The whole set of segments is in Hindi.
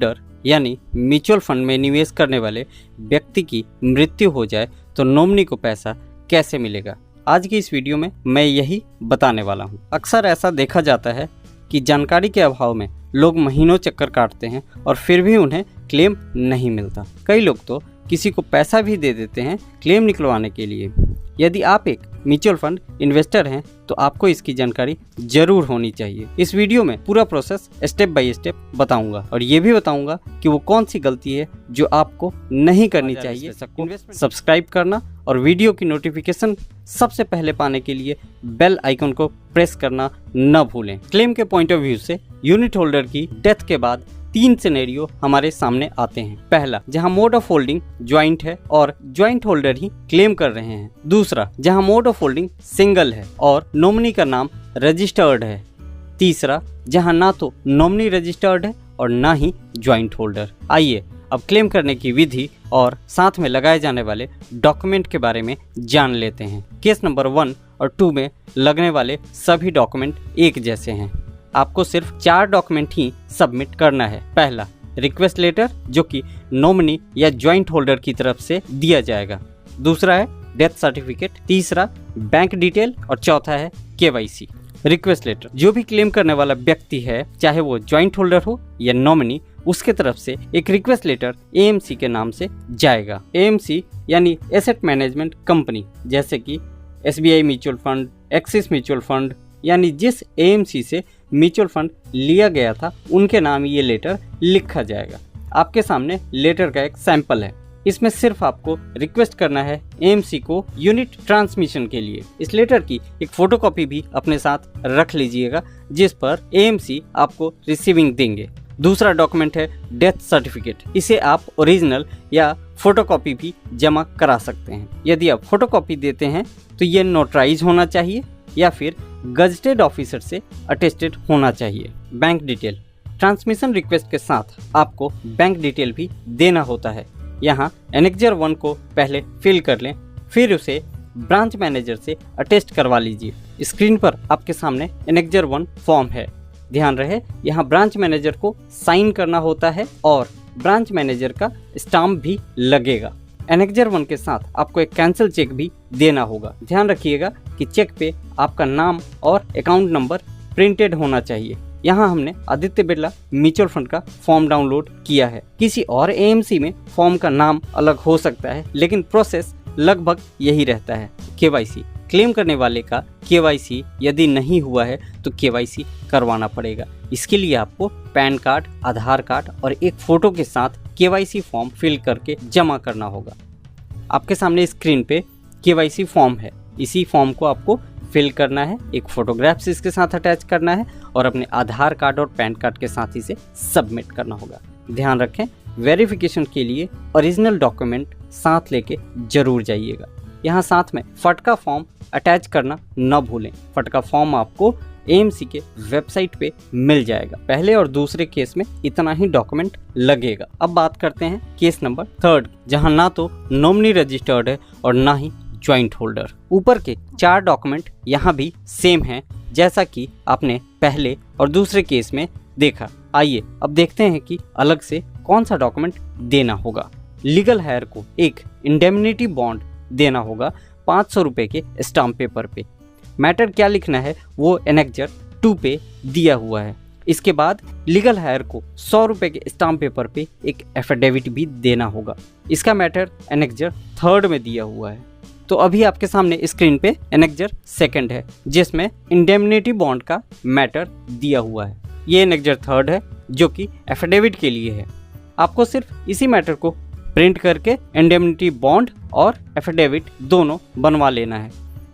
होल्डर यानी म्यूचुअल फंड में निवेश करने वाले व्यक्ति की मृत्यु हो जाए तो नॉमिनी को पैसा कैसे मिलेगा, आज की इस वीडियो में मैं यही बताने वाला हूँ। अक्सर ऐसा देखा जाता है कि जानकारी के अभाव में लोग महीनों चक्कर काटते हैं और फिर भी उन्हें क्लेम नहीं मिलता। कई लोग तो किसी को पैसा भी दे देते हैं क्लेम निकलवाने के लिए। यदि आप एक म्यूचुअल फंड इन्वेस्टर हैं तो आपको इसकी जानकारी जरूर होनी चाहिए। इस वीडियो में पूरा प्रोसेस स्टेप बाय स्टेप बताऊंगा और ये भी बताऊंगा कि वो कौन सी गलती है जो आपको नहीं करनी चाहिए। सब्सक्राइब करना और वीडियो की नोटिफिकेशन सबसे पहले पाने के लिए बेल आइकन को प्रेस करना न भूलें। क्लेम के पॉइंट ऑफ व्यू से यूनिट होल्डर की डेथ के बाद 3 सिनेरियो हमारे सामने आते हैं। पहला, जहां मोड ऑफ होल्डिंग ज्वाइंट है और ज्वाइंट होल्डर ही क्लेम कर रहे हैं। दूसरा, जहां मोड ऑफ होल्डिंग सिंगल है और नॉमिनी का नाम रजिस्टर्ड है। तीसरा, जहां ना तो नॉमिनी रजिस्टर्ड है और ना ही ज्वाइंट होल्डर। आइए अब क्लेम करने की विधि और साथ में लगाए जाने वाले डॉक्यूमेंट के बारे में जान लेते हैं। केस नंबर 1 और 2 में लगने वाले सभी डॉक्यूमेंट एक जैसे हैं। आपको सिर्फ 4 डॉक्यूमेंट ही सबमिट करना है। पहला, रिक्वेस्ट लेटर जो कि नॉमिनी या ज्वाइंट होल्डर की तरफ से दिया जाएगा। दूसरा है डेथ सर्टिफिकेट। तीसरा बैंक डिटेल और चौथा है KYC। रिक्वेस्ट लेटर, जो भी क्लेम करने वाला व्यक्ति है चाहे वो ज्वाइंट होल्डर हो या नॉमिनी, उसके तरफ से एक रिक्वेस्ट लेटर AMC के नाम से जाएगा। AMC यानी एसेट मैनेजमेंट कंपनी, जैसे कि SBI mutual fund, axis mutual fund, यानी जिस AMC से म्यूचुअल फंड लिया गया था उनके नाम ये लेटर लिखा जाएगा। आपके सामने लेटर का एक सैंपल है। इसमें सिर्फ आपको रिक्वेस्ट करना है AMC को यूनिट ट्रांसमिशन के लिए। इस लेटर की एक फोटोकॉपी भी अपने साथ रख लीजिएगा जिस पर AMC आपको रिसीविंग देंगे। दूसरा डॉक्यूमेंट है डेथ सर्टिफिकेट। इसे आप ओरिजिनल या फोटोकॉपी भी जमा करा सकते हैं। यदि आप फोटोकॉपी देते हैं तो ये नोटराइज होना चाहिए या फिर गजटेड ऑफिसर से अटेस्टेड होना चाहिए। बैंक डिटेल, ट्रांसमिशन रिक्वेस्ट के साथ आपको बैंक डिटेल भी देना होता है। यहाँ एनेक्जर 1 को पहले फिल कर लें, फिर उसे ब्रांच मैनेजर से अटेस्ट करवा लीजिए। स्क्रीन पर आपके सामने एनेक्जर 1 फॉर्म है। ध्यान रहे यहाँ ब्रांच मैनेजर को साइन करना होता है और ब्रांच मैनेजर का स्टाम्प भी लगेगा। एनेक्जर 1 के साथ आपको एक कैंसिल चेक भी देना होगा। ध्यान रखिएगा कि चेक पे आपका नाम और अकाउंट नंबर प्रिंटेड होना चाहिए। यहाँ हमने आदित्य बिरला म्यूचुअल फंड का फॉर्म डाउनलोड किया है। किसी और AMC में फॉर्म का नाम अलग हो सकता है, लेकिन प्रोसेस लगभग यही रहता है। KYC, क्लेम करने वाले का KYC यदि नहीं हुआ है तो KYC करवाना पड़ेगा। इसके लिए आपको पैन कार्ड, आधार कार्ड और एक फ़ोटो के साथ KYC फॉर्म फिल करके जमा करना होगा। आपके सामने स्क्रीन पे KYC फॉर्म है। इसी फॉर्म को आपको फिल करना है, एक फोटोग्राफ्स इसके साथ अटैच करना है और अपने आधार कार्ड और पैन कार्ड के साथ इसे सबमिट करना होगा। ध्यान रखें, वेरिफिकेशन के लिए ओरिजिनल डॉक्यूमेंट साथ लेके जरूर जाइएगा। यहाँ साथ में फटका फॉर्म अटैच करना न भूलें। फटका फॉर्म आपको AMC के वेबसाइट पे मिल जाएगा। पहले और दूसरे केस में इतना ही डॉक्यूमेंट लगेगा। अब बात करते हैं केस नंबर 3, जहां ना तो नॉमिनी रजिस्टर्ड है और ना ही ज्वाइंट होल्डर। ऊपर के 4 डॉक्यूमेंट यहाँ भी सेम हैं जैसा कि आपने पहले और दूसरे केस में देखा। आइए अब देखते हैं कि अलग से कौन सा डॉक्यूमेंट देना होगा। लीगल हायर को एक इंडेमनिटी बॉन्ड देना होगा 500 रुपये के स्टाम्प पेपर पे। मैटर क्या लिखना है वो एनेक्जर 2 पे दिया हुआ है। इसके बाद लीगल हायर को 100 रुपये के स्टाम्प पेपर पे एक एफिडेविट भी देना होगा। इसका मैटर एनेक्जर 3 में दिया हुआ है। तो अभी आपके सामने स्क्रीन पे एनेक्जर 2 है जिसमें इंडेमनिटी बॉन्ड का मैटर दिया हुआ है। ये एनेक्जर 3 है जो कि एफिडेविट के लिए है। आपको सिर्फ इसी मैटर को प्रिंट करके इंडेमनिटी बॉन्ड और एफिडेविट दोनों बनवा लेना है।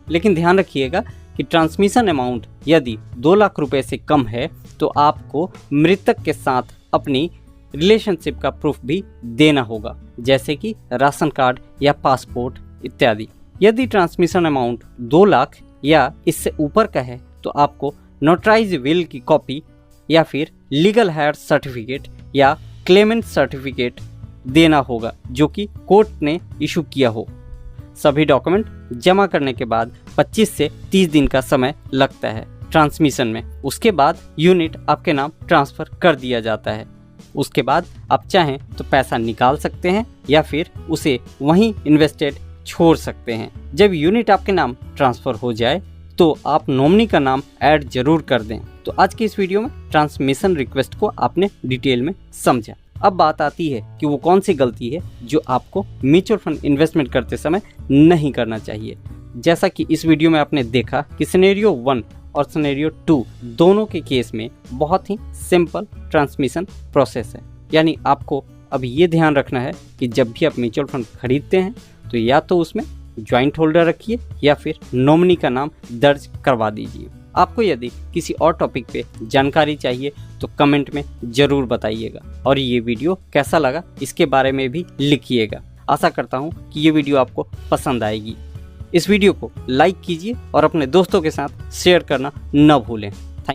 लेकिन ध्यान रखिएगा कि ट्रांसमिशन अमाउंट यदि 2 लाख रुपए से कम है तो आपको मृतक के साथ अपनी रिलेशनशिप का प्रूफ भी देना होगा, जैसे कि राशन कार्ड या पासपोर्ट इत्यादि। यदि ट्रांसमिशन अमाउंट 2 लाख या इससे ऊपर का है तो आपको नोटराइज विल की कॉपी या फिर लीगल हायर सर्टिफिकेट या क्लेमेंट सर्टिफिकेट देना होगा जो कि कोर्ट ने इशू किया हो। सभी डॉक्यूमेंट जमा करने के बाद 25 से 30 दिन का समय लगता है ट्रांसमिशन में। उसके बाद यूनिट आपके नाम ट्रांसफ़र कर दिया जाता है। उसके बाद आप चाहें तो पैसा निकाल सकते हैं या फिर उसे वहीं इन्वेस्टेड छोड़ सकते हैं। जब यूनिट आपके नाम ट्रांसफ़र हो जाए तो आप नॉमिनी का नाम ऐड जरूर कर दें। तो आज की इस वीडियो में ट्रांसमिशन रिक्वेस्ट को आपने डिटेल में समझा। अब बात आती है कि वो कौन सी गलती है जो आपको म्यूचुअल फंड इन्वेस्टमेंट करते समय नहीं करना चाहिए। जैसा कि इस वीडियो में आपने देखा कि सिनेरियो 1 और सिनेरियो 2 दोनों के केस में बहुत ही सिंपल ट्रांसमिशन प्रोसेस है। यानी आपको अब ये ध्यान रखना है कि जब भी आप म्यूचुअल फंड खरीदते हैं तो या तो उसमें ज्वाइंट होल्डर रखिए या फिर नॉमिनी का नाम दर्ज करवा दीजिए। आपको यदि किसी और टॉपिक पे जानकारी चाहिए तो कमेंट में ज़रूर बताइएगा और ये वीडियो कैसा लगा इसके बारे में भी लिखिएगा। आशा करता हूँ कि ये वीडियो आपको पसंद आएगी। इस वीडियो को लाइक कीजिए और अपने दोस्तों के साथ शेयर करना न भूलें।